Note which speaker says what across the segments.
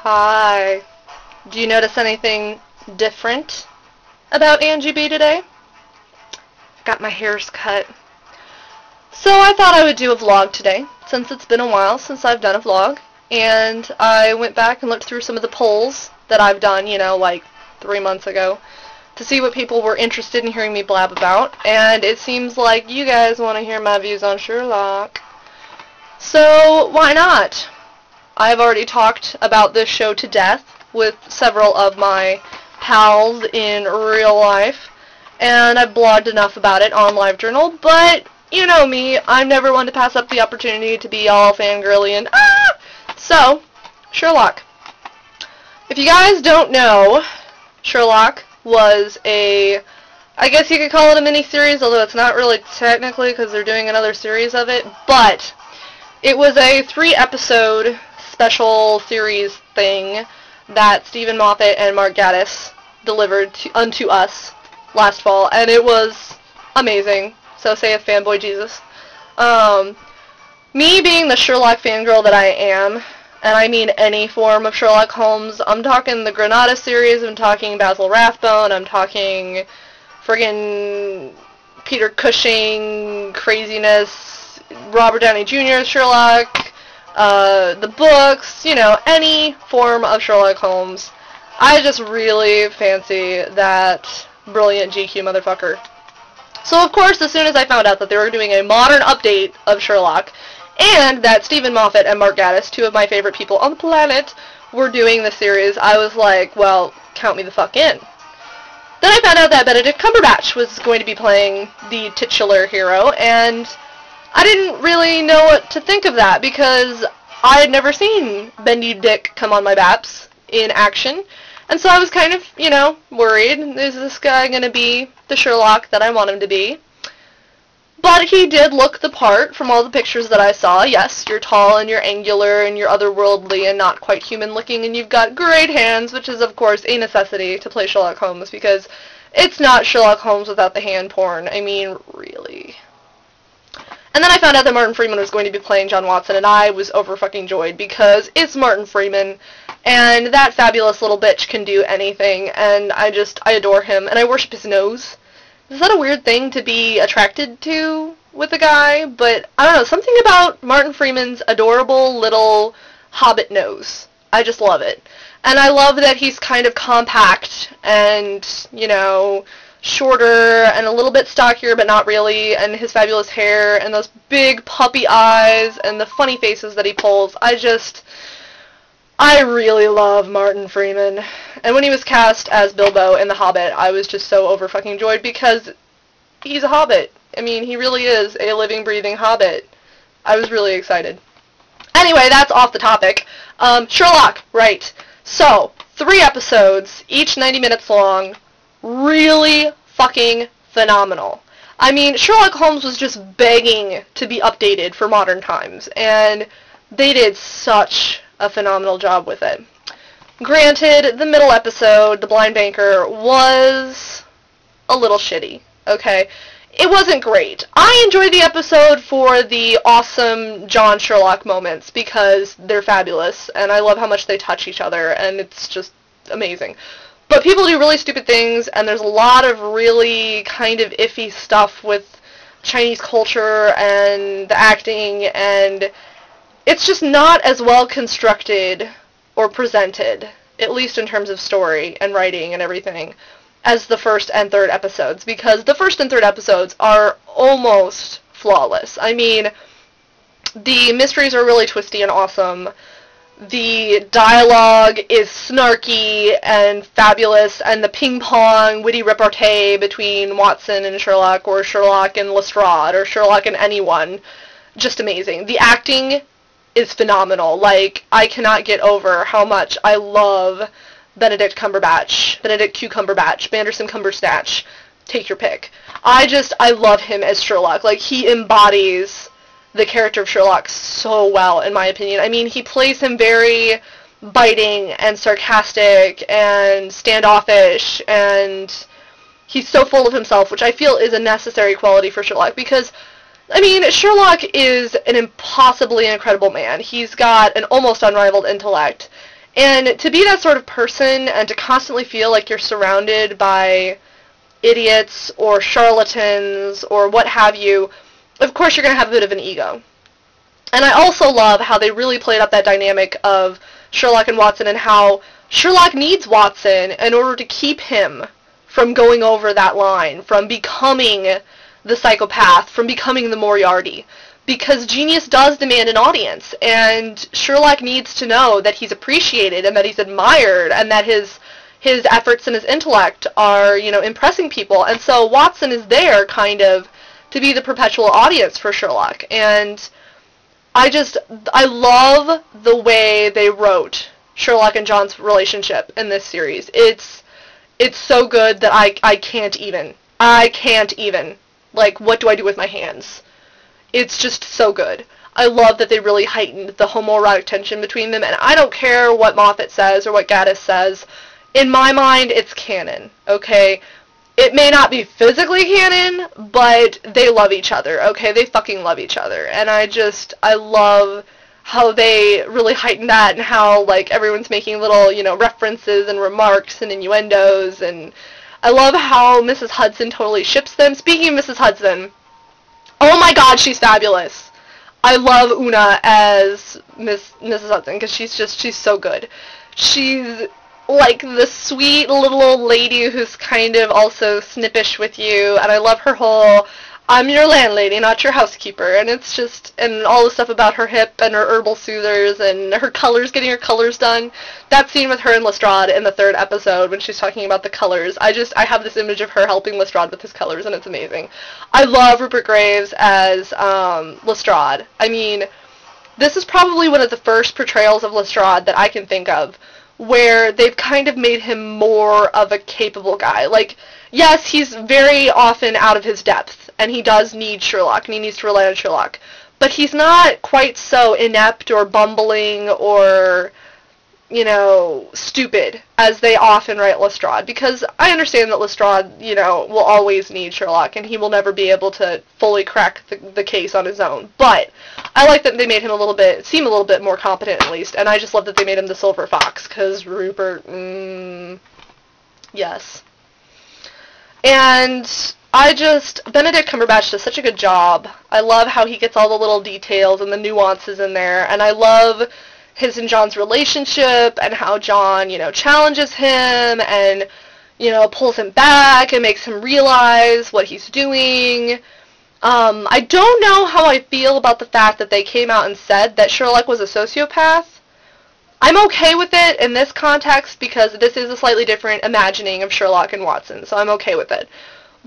Speaker 1: Hi. Do you notice anything different about Angie B today? Got my hairs cut. So I thought I would do a vlog today, since it's been a while since I've done a vlog. And I went back and looked through some of the polls that I've done, you know, like 3 months ago, to see what people were interested in hearing me blab about. And it seems like you guys want to hear my views on Sherlock. So why not? I've already talked about this show to death with several of my pals in real life, and I've blogged enough about it on LiveJournal, but you know me, I'm never one to pass up the opportunity to be all fangirly and So, Sherlock. If you guys don't know, Sherlock was I guess you could call it a mini-series, although it's not really technically because they're doing another series of it, but it was a 3-episode special series thing that Stephen Moffat and Mark Gatiss delivered unto us last fall, and it was amazing. So saith fanboy Jesus. Me being the Sherlock fangirl that I am, and I mean any form of Sherlock Holmes, I'm talking the Granada series, I'm talking Basil Rathbone, I'm talking friggin' Peter Cushing craziness, Robert Downey Jr. Sherlock, the books, you know, any form of Sherlock Holmes. I just really fancy that brilliant GQ motherfucker. So of course, as soon as I found out that they were doing a modern update of Sherlock, and that Stephen Moffat and Mark Gatiss, 2 of my favorite people on the planet, were doing the series, I was like, well, count me the fuck in. Then I found out that Benedict Cumberbatch was going to be playing the titular hero, and I didn't really know what to think of that, because I had never seen Bendy Dick come on my baps in action, and so I was kind of, you know, worried. Is this guy going to be the Sherlock that I want him to be? But he did look the part from all the pictures that I saw. Yes, you're tall and you're angular and you're otherworldly and not quite human looking, and you've got great hands, which is of course a necessity to play Sherlock Holmes, because it's not Sherlock Holmes without the hand porn. I mean, really. And then I found out that Martin Freeman was going to be playing John Watson, and I was over-fucking-joyed, because it's Martin Freeman, and that fabulous little bitch can do anything, and I adore him, and I worship his nose. Is that a weird thing to be attracted to with a guy? But, I don't know, something about Martin Freeman's adorable little hobbit nose. I just love it. And I love that he's kind of compact, and, you know, shorter and a little bit stockier, but not really, and his fabulous hair and those big puppy eyes and the funny faces that he pulls. I really love Martin Freeman. And when he was cast as Bilbo in The Hobbit, I was just so over-fucking-joyed, because he's a hobbit. I mean, he really is a living, breathing hobbit. I was really excited. Anyway, that's off the topic. Sherlock, right. So, 3 episodes, each 90 minutes long. Really fucking phenomenal. I mean, Sherlock Holmes was just begging to be updated for modern times, and they did such a phenomenal job with it. Granted, the middle episode, The Blind Banker, was a little shitty, okay? It wasn't great. I enjoyed the episode for the awesome John Sherlock moments, because they're fabulous, and I love how much they touch each other, and it's just amazing. But people do really stupid things, and there's a lot of really kind of iffy stuff with Chinese culture and the acting, and it's just not as well constructed or presented, at least in terms of story and writing and everything, as the 1st and 3rd episodes, because the 1st and 3rd episodes are almost flawless. I mean, the mysteries are really twisty and awesome. The dialogue is snarky and fabulous, and the ping-pong witty repartee between Watson and Sherlock, or Sherlock and Lestrade, or Sherlock and anyone, just amazing. The acting is phenomenal. Like, I cannot get over how much I love Benedict Cumberbatch, Benedict Cucumberbatch, Bandersome Cumbersnatch, take your pick. I love him as Sherlock. Like, he embodies the character of Sherlock so well, in my opinion. I mean, he plays him very biting and sarcastic and standoffish, and he's so full of himself, which I feel is a necessary quality for Sherlock, because I mean, Sherlock is an impossibly incredible man. He's got an almost unrivaled intellect, And to be that sort of person and to constantly feel like you're surrounded by idiots or charlatans or what have you, of course you're going to have a bit of an ego. And I also love how they really played up that dynamic of Sherlock and Watson and how Sherlock needs Watson in order to keep him from going over that line, from becoming the psychopath, from becoming the Moriarty. Because genius does demand an audience, and Sherlock needs to know that he's appreciated and that he's admired and that his efforts and his intellect are, impressing people. And so Watson is there kind of to be the perpetual audience for Sherlock. And I love the way they wrote Sherlock and John's relationship in this series. It's so good that I can't even. Like, what do I do with my hands? It's just so good. I love that they really heightened the homoerotic tension between them, and I don't care what Moffat says or what Gaddis says. In my mind, it's canon, okay? It may not be physically canon, but they love each other, okay? They fucking love each other. And I love how they really heighten that and how, like, everyone's making little, references and remarks and innuendos. And I love how Mrs. Hudson totally ships them. Speaking of Mrs. Hudson, oh my god, she's fabulous. I love Una as Mrs. Hudson because she's so good. She's like the sweet little old lady who's kind of also snippish with you, and I love her whole I'm your landlady, not your housekeeper, and it's just, and all the stuff about her hip and her herbal soothers and her colors, getting her colors done. That scene with her and Lestrade in the 3rd episode when she's talking about the colors, I have this image of her helping Lestrade with his colors, and it's amazing. I love Rupert Graves as Lestrade. I mean, this is probably one of the first portrayals of Lestrade that I can think of where they've kind of made him more of a capable guy. Like, yes, he's very often out of his depth, and he does need Sherlock, and he needs to rely on Sherlock. But he's not quite so inept or bumbling or, stupid as they often write Lestrade. Because I understand that Lestrade, will always need Sherlock, and he will never be able to fully crack the case on his own. But I like that they made him seem a little bit more competent at least, and I just love that they made him the Silver Fox, because Rupert, yes. And Benedict Cumberbatch does such a good job. I love how he gets all the little details and the nuances in there, and I love his and John's relationship and how John, challenges him and, pulls him back and makes him realize what he's doing. I don't know how I feel about the fact that they came out and said that Sherlock was a sociopath. I'm okay with it in this context because this is a slightly different imagining of Sherlock and Watson, so I'm okay with it.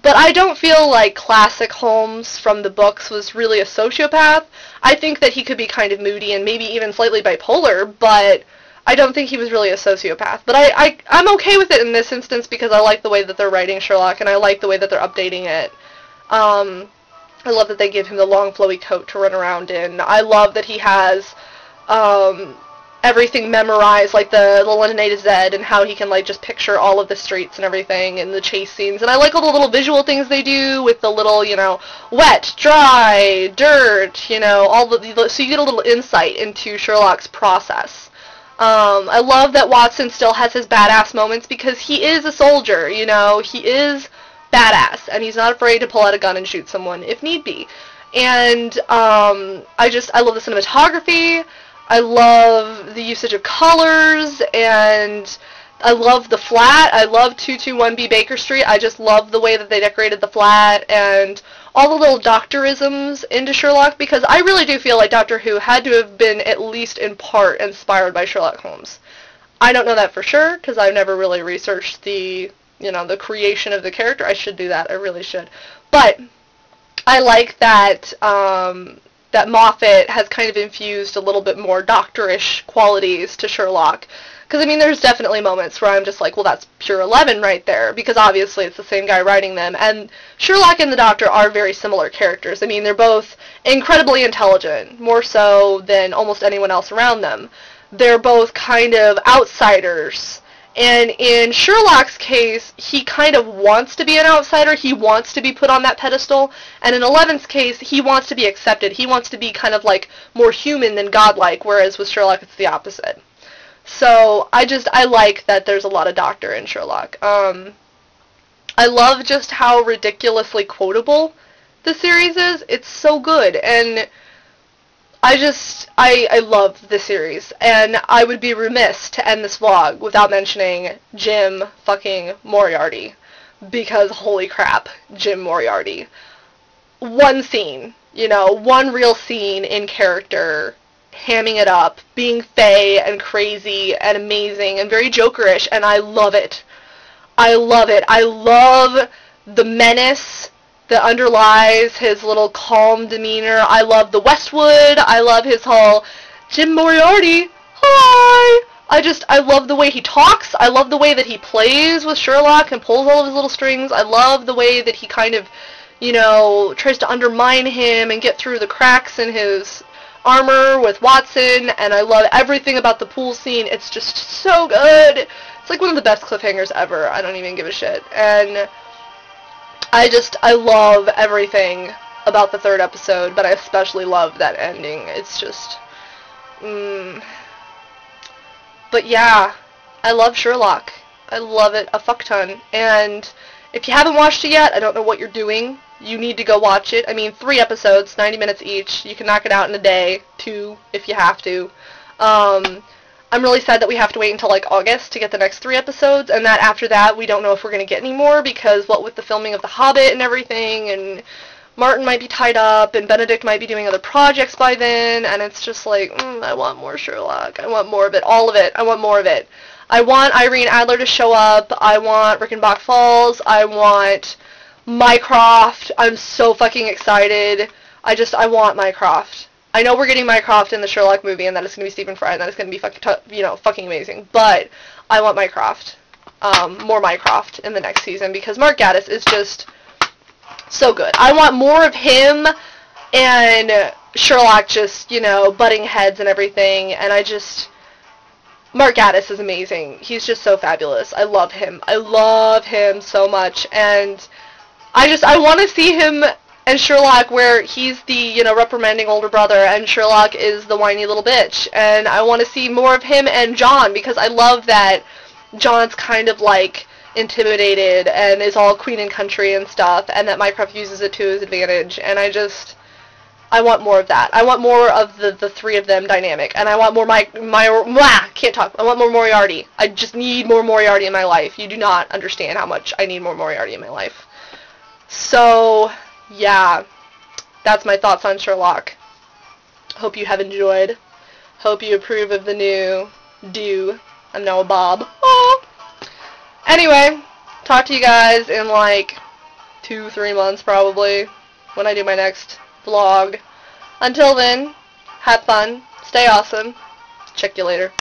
Speaker 1: But I don't feel like classic Holmes from the books was really a sociopath. I think that he could be kind of moody and maybe even slightly bipolar, but I don't think he was really a sociopath. But I'm okay with it in this instance because I like the way that they're writing Sherlock, and I like the way that they're updating it. I love that they give him the long flowy coat to run around in. I love that he has everything memorized, like the London A to Z, and how he can, like, just picture all of the streets and everything, and the chase scenes. And I like all the little visual things they do with the little, wet, dry, dirt, so you get a little insight into Sherlock's process. I love that Watson still has his badass moments because he is a soldier, he is badass, and he's not afraid to pull out a gun and shoot someone if need be. And I love the cinematography. I love the usage of colors, and I love the flat. I love 221B Baker Street. I just love the way that they decorated the flat and all the little doctorisms into Sherlock, because I really do feel like Doctor Who had to have been at least in part inspired by Sherlock Holmes. I don't know that for sure, because I've never really researched the creation of the character. I should do that. I really should. But I like that that Moffat has kind of infused a little bit more doctorish qualities to Sherlock. Because, there's definitely moments where I'm just like, well, that's pure 11 right there, because obviously it's the same guy writing them. And Sherlock and the Doctor are very similar characters. They're both incredibly intelligent, more so than almost anyone else around them. They're both kind of outsiders. And in Sherlock's case, he kind of wants to be an outsider. He wants to be put on that pedestal. And in Eleven's case, he wants to be accepted. He wants to be kind of like more human than godlike, whereas with Sherlock it's the opposite. So I like that there's a lot of doctor in Sherlock. I love just how ridiculously quotable the series is. It's so good, and I love the series, and I would be remiss to end this vlog without mentioning Jim fucking Moriarty, because holy crap, Jim Moriarty. One scene, one real scene in character, hamming it up, being fey and crazy and amazing and very jokerish, and I love it. I love it. I love the menace that underlies his little calm demeanor. I love the Westwood. I love his whole Jim Moriarty, hi! I love the way he talks. I love the way that he plays with Sherlock and pulls all of his little strings. I love the way that he kind of, tries to undermine him and get through the cracks in his armor with Watson, and I love everything about the pool scene. It's just so good. It's like one of the best cliffhangers ever. I don't even give a shit. And I love everything about the third episode, but I especially love that ending. It's just, But yeah, I love Sherlock. I love it a fuck ton. And if you haven't watched it yet, I don't know what you're doing. You need to go watch it. I mean, 3 episodes, 90 minutes each. You can knock it out in a day, 2 if you have to. I'm really sad that we have to wait until, like, August to get the next 3 episodes, and that after that we don't know if we're going to get any more, because what with the filming of The Hobbit and everything, and Martin might be tied up, and Benedict might be doing other projects by then, and it's just like, I want more Sherlock. I want more of it. All of it. I want more of it. I want Irene Adler to show up. I want Rickenbach Falls. I want Mycroft. I'm so fucking excited. I want Mycroft. I know we're getting Mycroft in the Sherlock movie, and that it's going to be Stephen Fry, and that it's going to be fucking amazing. But I want Mycroft. More Mycroft in the next season, because Mark Gatiss is just so good. I want more of him and Sherlock just, butting heads and everything, and Mark Gatiss is amazing. He's just so fabulous. I love him. I love him so much, and I want to see him and Sherlock where he's the, reprimanding older brother, and Sherlock is the whiny little bitch, and I want to see more of him and John, because I love that John's kind of, like, intimidated and is all queen and country and stuff, and that Mycroft uses it to his advantage, and I want more of that. I want more of the 3 of them dynamic, and I want more can't talk. I want more Moriarty. I just need more Moriarty in my life. You do not understand how much I need more Moriarty in my life. So, yeah, that's my thoughts on Sherlock. Hope you have enjoyed. Hope you approve of the new I'm now a Bob. Oh. Anyway, talk to you guys in like 2-3 months probably, when I do my next vlog. Until then, have fun, stay awesome, check you later.